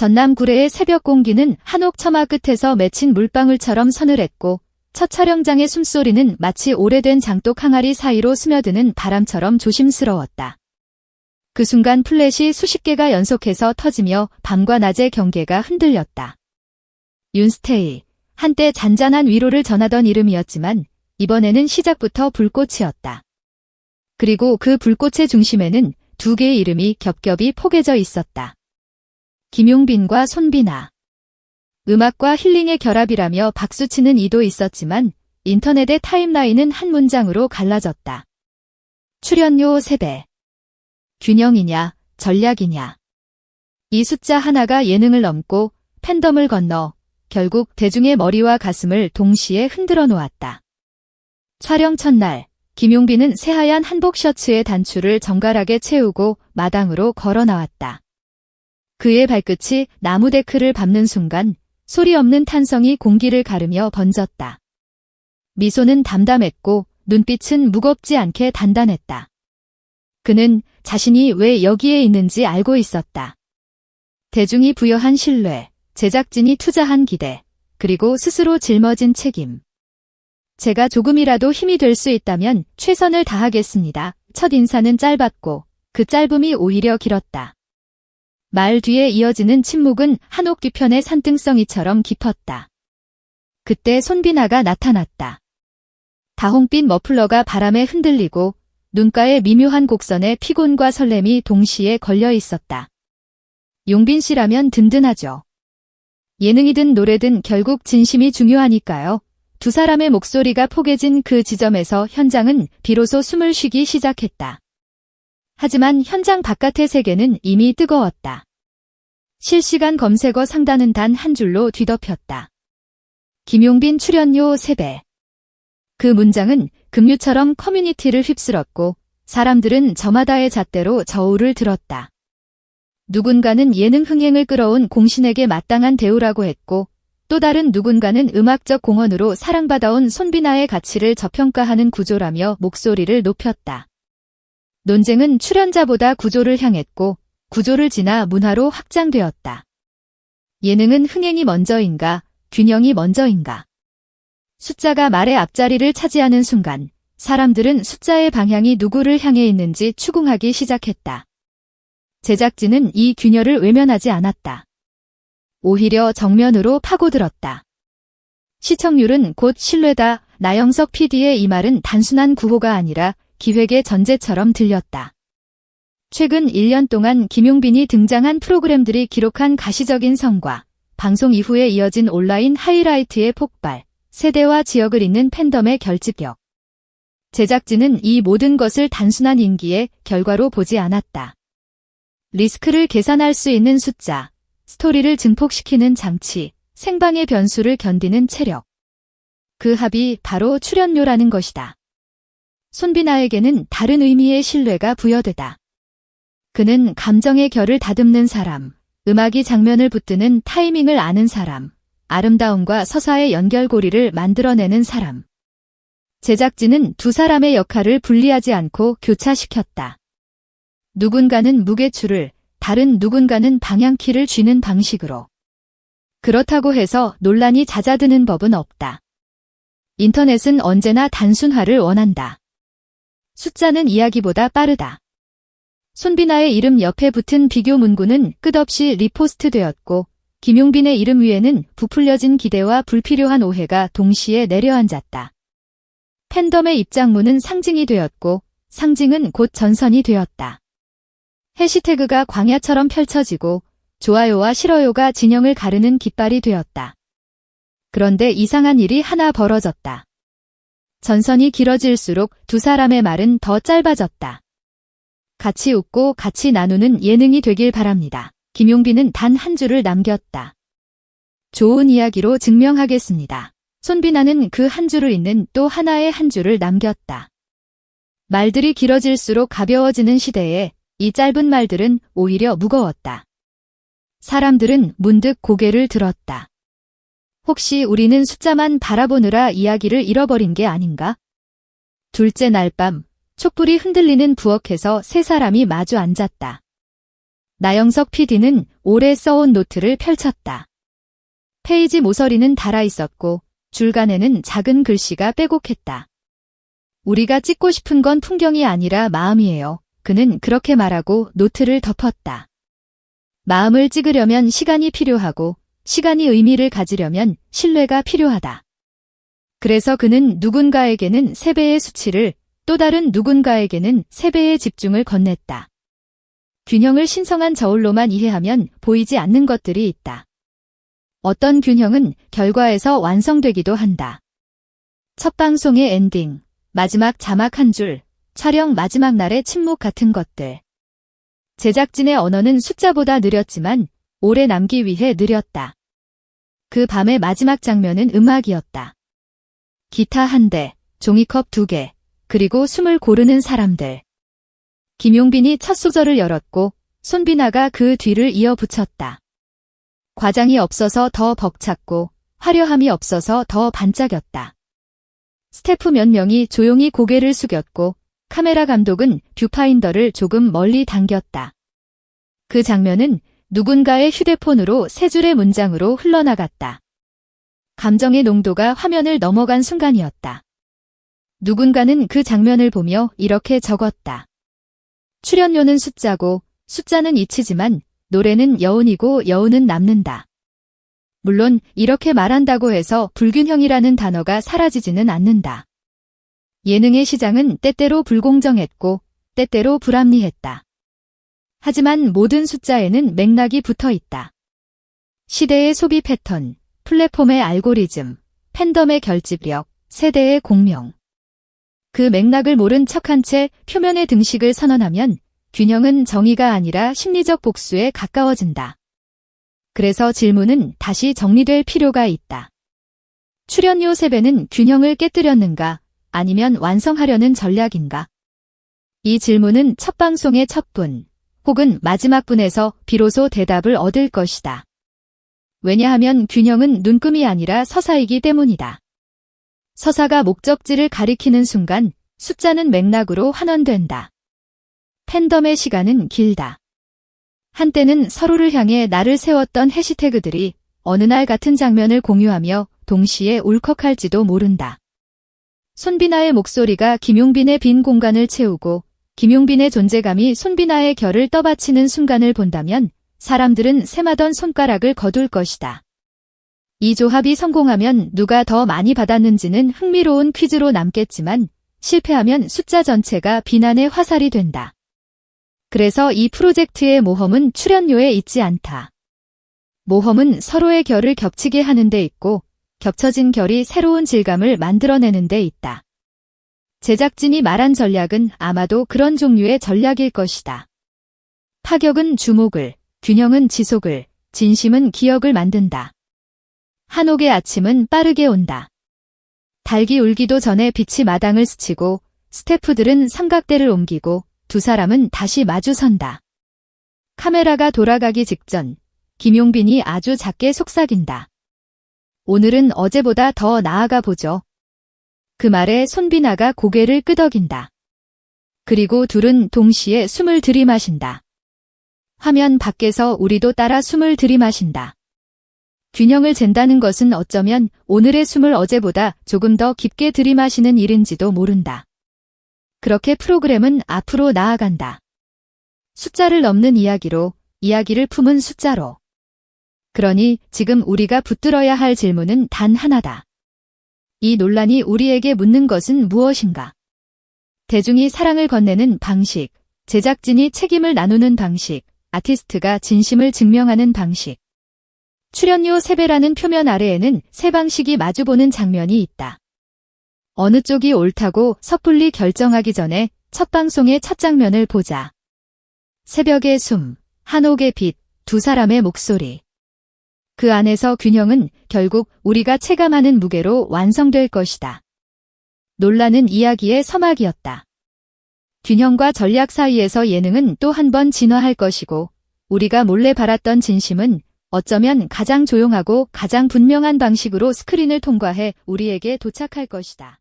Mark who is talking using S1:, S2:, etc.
S1: 전남 구례의 새벽 공기는 한옥 처마 끝에서 맺힌 물방울처럼 서늘했고 첫 촬영장의 숨소리는 마치 오래된 장독 항아리 사이로 스며드는 바람처럼 조심스러웠다. 그 순간 플랫이 수십 개가 연속해서 터지며 밤과 낮의 경계가 흔들렸다. 윤스테이, 한때 잔잔한 위로를 전하던 이름이었지만 이번에는 시작부터 불꽃이었다. 그리고 그 불꽃의 중심에는 두 개의 이름이 겹겹이 포개져 있었다. 김용빈과 손비나. 음악과 힐링의 결합이라며 박수치는 이도 있었지만 인터넷의 타임라인은 한 문장으로 갈라졌다. 출연료 3배. 균형이냐, 전략이냐. 이 숫자 하나가 예능을 넘고 팬덤을 건너 결국 대중의 머리와 가슴을 동시에 흔들어 놓았다. 촬영 첫날, 김용빈은 새하얀 한복 셔츠의 단추를 정갈하게 채우고 마당으로 걸어 나왔다. 그의 발끝이 나무 데크를 밟는 순간 소리 없는 탄성이 공기를 가르며 번졌다. 미소는 담담했고 눈빛은 무겁지 않게 단단했다. 그는 자신이 왜 여기에 있는지 알고 있었다. 대중이 부여한 신뢰, 제작진이 투자한 기대, 그리고 스스로 짊어진 책임. 제가 조금이라도 힘이 될 수 있다면 최선을 다하겠습니다. 첫 인사는 짧았고 그 짧음이 오히려 길었다. 말 뒤에 이어지는 침묵은 한옥 뒤편의 산등성이처럼 깊었다. 그때 손비나가 나타났다. 다홍빛 머플러가 바람에 흔들리고 눈가의 미묘한 곡선에 피곤과 설렘이 동시에 걸려 있었다. 용빈 씨라면 든든하죠. 예능이든 노래든 결국 진심이 중요하니까요. 두 사람의 목소리가 포개진 그 지점에서 현장은 비로소 숨을 쉬기 시작했다. 하지만 현장 바깥의 세계는 이미 뜨거웠다. 실시간 검색어 상단은 단 한 줄로 뒤덮였다. 김용빈 출연료 3배. 그 문장은 급류처럼 커뮤니티를 휩쓸었고 사람들은 저마다의 잣대로 저울을 들었다. 누군가는 예능 흥행을 끌어온 공신에게 마땅한 대우라고 했고 또 다른 누군가는 음악적 공헌으로 사랑받아온 손비나의 가치를 저평가하는 구조라며 목소리를 높였다. 논쟁은 출연자보다 구조를 향했고 구조를 지나 문화로 확장되었다. 예능은 흥행이 먼저인가, 균형이 먼저인가. 숫자가 말의 앞자리를 차지하는 순간 사람들은 숫자의 방향이 누구를 향해 있는지 추궁하기 시작했다. 제작진은 이 균열을 외면하지 않았다. 오히려 정면으로 파고들었다. 시청률은 곧 신뢰다. 나영석 PD의 이 말은 단순한 구호가 아니라 기획의 전제처럼 들렸다. 최근 1년 동안 김용빈이 등장한 프로그램들이 기록한 가시적인 성과, 방송 이후에 이어진 온라인 하이라이트의 폭발, 세대와 지역을 잇는 팬덤의 결집력. 제작진은 이 모든 것을 단순한 인기의 결과로 보지 않았다. 리스크를 계산할 수 있는 숫자, 스토리를 증폭시키는 장치, 생방의 변수를 견디는 체력. 그 합이 바로 출연료라는 것이다. 손비나에게는 다른 의미의 신뢰가 부여되다. 그는 감정의 결을 다듬는 사람, 음악이 장면을 붙드는 타이밍을 아는 사람, 아름다움과 서사의 연결고리를 만들어내는 사람. 제작진은 두 사람의 역할을 분리하지 않고 교차시켰다. 누군가는 무게추를, 다른 누군가는 방향키를 쥐는 방식으로. 그렇다고 해서 논란이 잦아드는 법은 없다. 인터넷은 언제나 단순화를 원한다. 숫자는 이야기보다 빠르다. 손비나의 이름 옆에 붙은 비교 문구는 끝없이 리포스트되었고 김용빈의 이름 위에는 부풀려진 기대와 불필요한 오해가 동시에 내려앉았다. 팬덤의 입장문은 상징이 되었고 상징은 곧 전선이 되었다. 해시태그가 광야처럼 펼쳐지고 좋아요와 싫어요가 진영을 가르는 깃발이 되었다. 그런데 이상한 일이 하나 벌어졌다. 전선이 길어질수록 두 사람의 말은 더 짧아졌다. 같이 웃고 같이 나누는 예능이 되길 바랍니다. 김용빈은 단 한 줄을 남겼다. 좋은 이야기로 증명하겠습니다. 손비나는 그 한 줄을 잇는 또 하나의 한 줄을 남겼다. 말들이 길어질수록 가벼워지는 시대에 이 짧은 말들은 오히려 무거웠다. 사람들은 문득 고개를 들었다. 혹시 우리는 숫자만 바라보느라 이야기를 잃어버린 게 아닌가? 둘째 날 밤, 촛불이 흔들리는 부엌에서 세 사람이 마주 앉았다. 나영석 PD는 오래 써온 노트를 펼쳤다. 페이지 모서리는 닳아 있었고 줄간에는 작은 글씨가 빼곡했다. 우리가 찍고 싶은 건 풍경이 아니라 마음이에요. 그는 그렇게 말하고 노트를 덮었다. 마음을 찍으려면 시간이 필요하고 시간이 의미를 가지려면 신뢰가 필요하다. 그래서 그는 누군가에게는 3배의 수치를 또 다른 누군가에게는 3배의 집중을 건넸다. 균형을 신성한 저울로만 이해하면 보이지 않는 것들이 있다. 어떤 균형은 결과에서 완성되기도 한다. 첫 방송의 엔딩, 마지막 자막 한 줄, 촬영 마지막 날의 침묵 같은 것들. 제작진의 언어는 숫자보다 느렸지만 오래 남기 위해 느렸다. 그 밤의 마지막 장면은 음악이었다. 기타 1대, 종이컵 2개, 그리고 숨을 고르는 사람들. 김용빈이 첫 소절을 열었고 손비나가 그 뒤를 이어 붙였다. 과장이 없어서 더 벅찼고 화려함이 없어서 더 반짝였다. 스태프 몇 명이 조용히 고개를 숙였고 카메라 감독은 뷰파인더를 조금 멀리 당겼다. 그 장면은 누군가의 휴대폰으로 3줄의 문장으로 흘러나갔다. 감정의 농도가 화면을 넘어간 순간이었다. 누군가는 그 장면을 보며 이렇게 적었다. 출연료는 숫자고 숫자는 잊히지만 노래는 여운이고 여운은 남는다. 물론 이렇게 말한다고 해서 불균형이라는 단어가 사라지지는 않는다. 예능의 시장은 때때로 불공정했고 때때로 불합리했다. 하지만 모든 숫자에는 맥락이 붙어 있다. 시대의 소비 패턴, 플랫폼의 알고리즘, 팬덤의 결집력, 세대의 공명. 그 맥락을 모른 척한 채 표면의 등식을 선언하면 균형은 정의가 아니라 심리적 복수에 가까워진다. 그래서 질문은 다시 정리될 필요가 있다. 출연료 3배는 균형을 깨뜨렸는가 아니면 완성하려는 전략인가? 이 질문은 첫 방송의 첫 분 혹은 마지막 분에서 비로소 대답을 얻을 것이다. 왜냐하면 균형은 눈금이 아니라 서사이기 때문이다. 서사가 목적지를 가리키는 순간 숫자는 맥락으로 환원된다. 팬덤의 시간은 길다. 한때는 서로를 향해 나를 세웠던 해시태그들이 어느 날 같은 장면을 공유하며 동시에 울컥할지도 모른다. 손비나의 목소리가 김용빈의 빈 공간을 채우고 김용빈의 존재감이 손비나의 결을 떠받치는 순간을 본다면 사람들은 세마던 손가락을 거둘 것이다. 이 조합이 성공하면 누가 더 많이 받았는지는 흥미로운 퀴즈로 남겠지만 실패하면 숫자 전체가 비난의 화살이 된다. 그래서 이 프로젝트의 모험은 출연료에 있지 않다. 모험은 서로의 결을 겹치게 하는 데 있고 겹쳐진 결이 새로운 질감을 만들어내는 데 있다. 제작진이 말한 전략은 아마도 그런 종류의 전략일 것이다. 파격은 주목을, 균형은 지속을, 진심은 기억을 만든다. 한옥의 아침은 빠르게 온다. 닭이 울기도 전에 빛이 마당을 스치고 스태프들은 삼각대를 옮기고 두 사람은 다시 마주선다. 카메라가 돌아가기 직전 김용빈이 아주 작게 속삭인다. 오늘은 어제보다 더 나아가 보죠. 그 말에 손비나가 고개를 끄덕인다. 그리고 둘은 동시에 숨을 들이마신다. 화면 밖에서 우리도 따라 숨을 들이마신다. 균형을 잰다는 것은 어쩌면 오늘의 숨을 어제보다 조금 더 깊게 들이마시는 일인지도 모른다. 그렇게 프로그램은 앞으로 나아간다. 숫자를 넘는 이야기로, 이야기를 품은 숫자로. 그러니 지금 우리가 붙들어야 할 질문은 단 하나다. 이 논란이 우리에게 묻는 것은 무엇인가? 대중이 사랑을 건네는 방식, 제작진이 책임을 나누는 방식, 아티스트가 진심을 증명하는 방식. 출연료 3배라는 표면 아래에는 세 방식이 마주보는 장면이 있다. 어느 쪽이 옳다고 섣불리 결정하기 전에 첫 방송의 첫 장면을 보자. 새벽의 숨, 한옥의 빛, 두 사람의 목소리. 그 안에서 균형은 결국 우리가 체감하는 무게로 완성될 것이다. 논란은 이야기의 서막이었다. 균형과 전략 사이에서 예능은 또 한 번 진화할 것이고 우리가 몰래 바랐던 진심은 어쩌면 가장 조용하고 가장 분명한 방식으로 스크린을 통과해 우리에게 도착할 것이다.